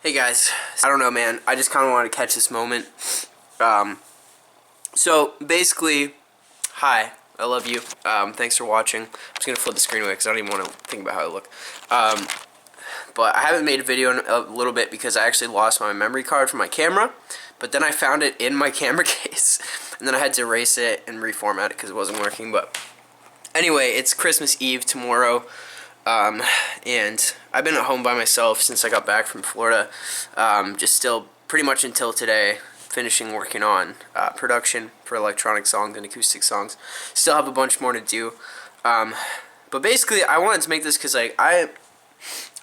Hey guys, I don't know, man. I just kind of want to catch this moment. So basically, hi, I love you. Thanks for watching. I'm just gonna flip the screen away because I don't even want to think about how I look. But I haven't made a video in a little bit because I actually lost my memory card for my camera. But then I found it in my camera case, and then I had to erase it and reformat it because it wasn't working. But anyway, it's Christmas Eve tomorrow. And I've been at home by myself since I got back from Florida, just still pretty much until today, finishing working on production for electronic songs and acoustic songs. Still have a bunch more to do, but basically I wanted to make this because I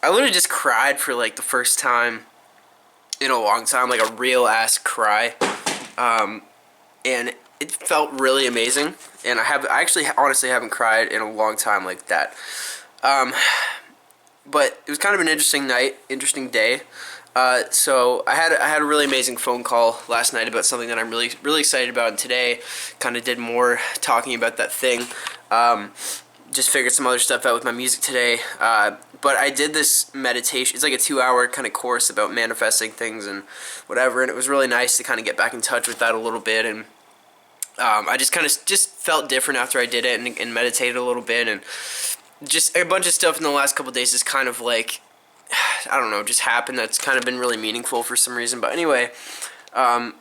literally just cried for like the first time in a long time, like a real ass cry, and it felt really amazing, and I actually honestly haven't cried in a long time like that. But it was kind of an interesting night, interesting day. So I had a really amazing phone call last night about something that I'm really excited about, and today kind of did more talking about that thing. Just figured some other stuff out with my music today. But I did this meditation. It's like a 2-hour kind of course about manifesting things and whatever, and it was really nice to kind of get back in touch with that a little bit, and I just kind of felt different after I did it and meditated a little bit, and just a bunch of stuff in the last couple of days is kind of like, I don't know, just happened that's kind of been really meaningful for some reason. But anyway, I'm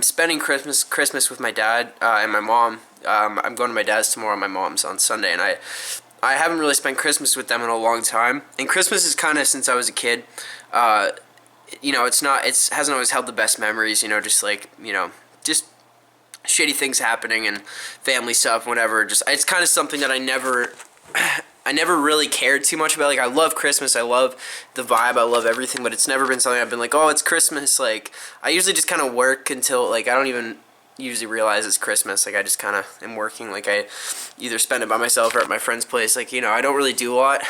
spending Christmas with my dad and my mom. I'm going to my dad's tomorrow, my mom's on Sunday, and I haven't really spent Christmas with them in a long time. And Christmas is kind of, since I was a kid, you know, it hasn't always held the best memories, you know, just like, you know, just shitty things happening and family stuff, whatever. Just, it's kind of something that I never really cared too much about. Like, I love Christmas, I love the vibe, I love everything, but it's never been something I've been like, oh, it's Christmas. Like, I usually just kind of work until, like, I don't even usually realize it's Christmas. Like, I just kind of am working. Like, I either spend it by myself or at my friend's place. Like, you know, I don't really do a lot.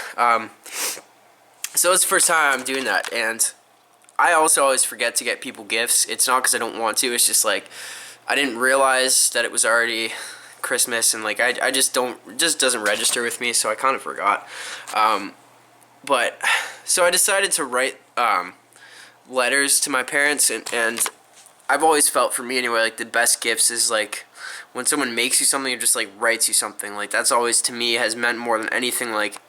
So it's the first time I'm doing that, and I also always forget to get people gifts. It's not because I don't want to, it's just like, I didn't realize that it was already Christmas, and like I just don't, it just doesn't register with me, so I kind of forgot. But so I decided to write letters to my parents, and I've always felt, for me anyway, like the best gifts is like when someone makes you something or just like writes you something. Like, that's always, to me, has meant more than anything, like,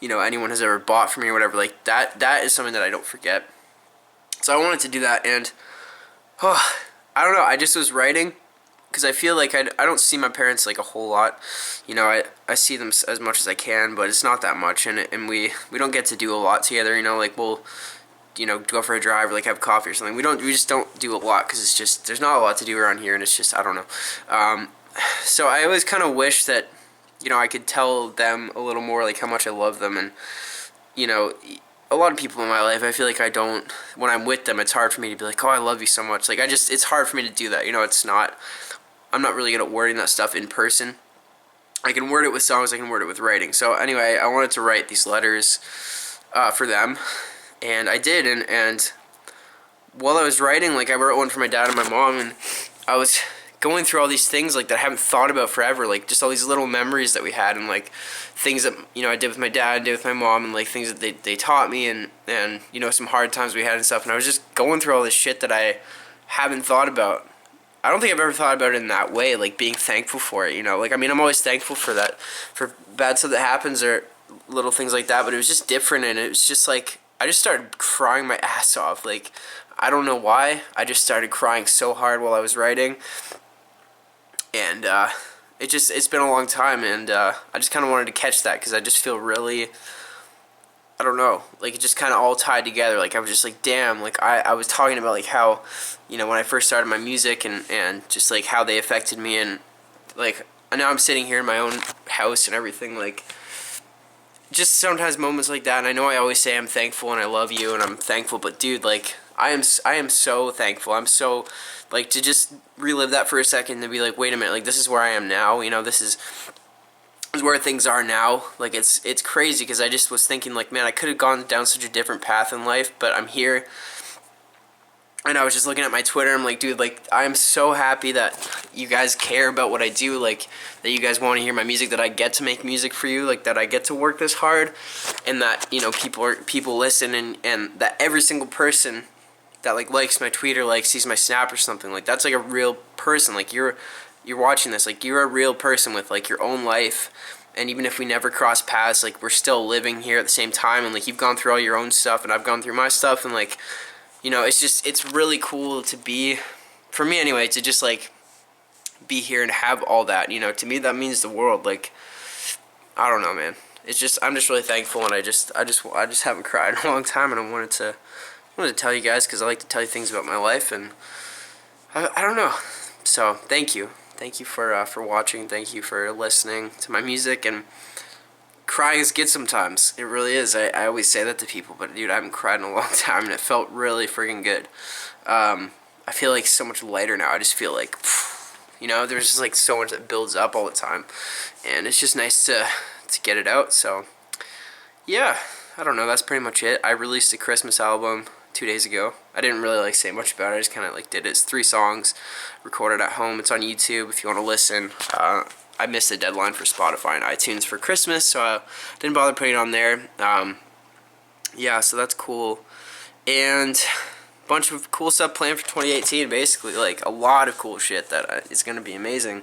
you know, anyone has ever bought for me or whatever. Like, that is something that I don't forget. So I wanted to do that, and I don't know, I just was writing because I feel like I don't see my parents like a whole lot. You know, I see them as much as I can, but it's not that much, and we don't get to do a lot together, you know. Like, we'll, you know, go for a drive or like have coffee or something. We just don't do a lot because it's just, there's not a lot to do around here, and it's just, I don't know. So I always kind of wish that, you know, I could tell them a little more, like, how much I love them. And, you know, a lot of people in my life, I feel like I don't, when I'm with them, it's hard for me to be like, oh, I love you so much. Like, it's hard for me to do that, you know. I'm not really good at wording that stuff in person. I can word it with songs, I can word it with writing. So anyway, I wanted to write these letters for them, and I did, and while I was writing, like, I wrote one for my dad and my mom, and I was going through all these things, like, that I haven't thought about forever, like, just all these little memories that we had, and, like, things that, you know, I did with my dad, did with my mom, and, like, things that they taught me, and, you know, some hard times we had and stuff, and I was just going through all this shit that I haven't thought about. I don't think I've ever thought about it in that way, like, being thankful for it, you know. Like, I mean, I'm always thankful for that, for bad stuff that happens or little things like that, but it was just different, and it was just, like, I just started crying my ass off. Like, I don't know why, I just started crying so hard while I was writing, and it's been a long time, and I just kind of wanted to catch that, because I just feel really, I don't know, like, it just kind of all tied together. Like, I was just like, damn, like, I was talking about, like, how, you know, when I first started my music, and just, like, how they affected me, and, like, now I'm sitting here in my own house and everything, like, just sometimes moments like that. And I know I always say I'm thankful and I love you and I'm thankful, but dude, like, I am so thankful. I'm so, like, to just relive that for a second and be like, wait a minute, like, this is where I am now, you know, this is where things are now. Like, it's crazy, because I just was thinking, like, man, I could have gone down such a different path in life, but I'm here, And I was just looking at my Twitter. I'm like, dude, like, I'm so happy that you guys care about what I do. Like, that you guys want to hear my music. That I get to make music for you. Like, that I get to work this hard, and that, you know, people listen, and that every single person that like likes my tweet or like sees my snap or something, like, that's like a real person. Like, you're watching this. Like, you're a real person with like your own life. And even if we never cross paths, like, we're still living here at the same time. And like, you've gone through all your own stuff, and I've gone through my stuff, and like, you know, it's really cool to be, for me anyway, to just like be here and have all that, you know. To me, that means the world. Like, I don't know, man. It's just, I'm just really thankful, and I just haven't cried in a long time, and I wanted to tell you guys, because I like to tell you things about my life, and I don't know. So thank you for watching. Thank you for listening to my music. And crying is good sometimes. It really is. I always say that to people, but dude, I haven't cried in a long time, and it felt really friggin' good. I feel like so much lighter now. I just feel like, you know, there's just like so much that builds up all the time, and it's just nice to get it out. So yeah, I don't know. That's pretty much it. I released a Christmas album 2 days ago. I didn't really like say much about it. I just kind of like did it. It's 3 songs recorded at home. It's on YouTube if you want to listen. I missed the deadline for Spotify and iTunes for Christmas, so I didn't bother putting it on there. Yeah, so that's cool. And a bunch of cool stuff planned for 2018, basically. Like, a lot of cool shit that is going to be amazing.